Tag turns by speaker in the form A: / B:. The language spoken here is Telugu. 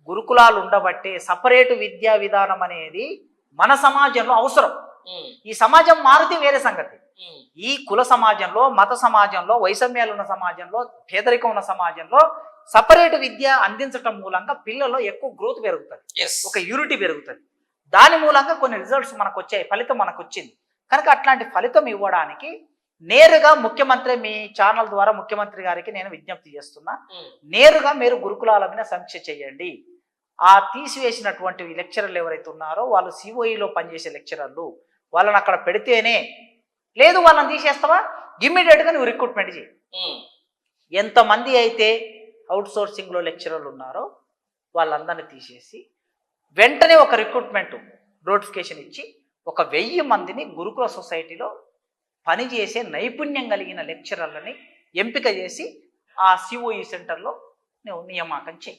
A: గురుకులాలు ఉండబట్టే సపరేటు విద్యా విధానం అనేది మన సమాజంలో అవసరం. ఈ సమాజం మారితే వేరే సంగతి. ఈ కుల సమాజంలో, మత సమాజంలో, వైషమ్యాలు ఉన్న సమాజంలో, పేదరికం ఉన్న సమాజంలో సపరేట్ విద్య అందించటం మూలంగా పిల్లల్లో ఎక్కువ గ్రోత్ పెరుగుతుంది, ఒక యూనిటీ పెరుగుతుంది. దాని మూలంగా కొన్ని రిజల్ట్స్ మనకు వచ్చాయి, ఫలితం మనకు వచ్చింది. కనుక అట్లాంటి ఫలితం ఇవ్వడానికి నేరుగా ముఖ్యమంత్రి, మీ ఛానల్ ద్వారా ముఖ్యమంత్రి గారికి నేను విజ్ఞప్తి చేస్తున్నా, నేరుగా మీరు గురుకులాల మీద సమీక్ష చేయండి. ఆ తీసివేసినటువంటి లెక్చరర్లు ఎవరైతే ఉన్నారో వాళ్ళు సిఓఈలో పనిచేసే లెక్చరర్లు, వాళ్ళని అక్కడ పెడితేనే, లేదు వాళ్ళని తీసేస్తావా ఇమ్మీడియట్గా నువ్వు రిక్రూట్మెంట్ చేయి. ఎంతమంది అయితే అవుట్ సోర్సింగ్లో లెక్చరర్లు ఉన్నారో వాళ్ళందరినీ తీసేసి వెంటనే ఒక రిక్రూట్మెంట్ నోటిఫికేషన్ ఇచ్చి 1000 మందిని గురుకుల సొసైటీలో పనిచేసే నైపుణ్యం కలిగిన లెక్చరర్లని ఎంపిక చేసి ఆ సిఓఈ సెంటర్లో నువ్వు నియామకం చేయి.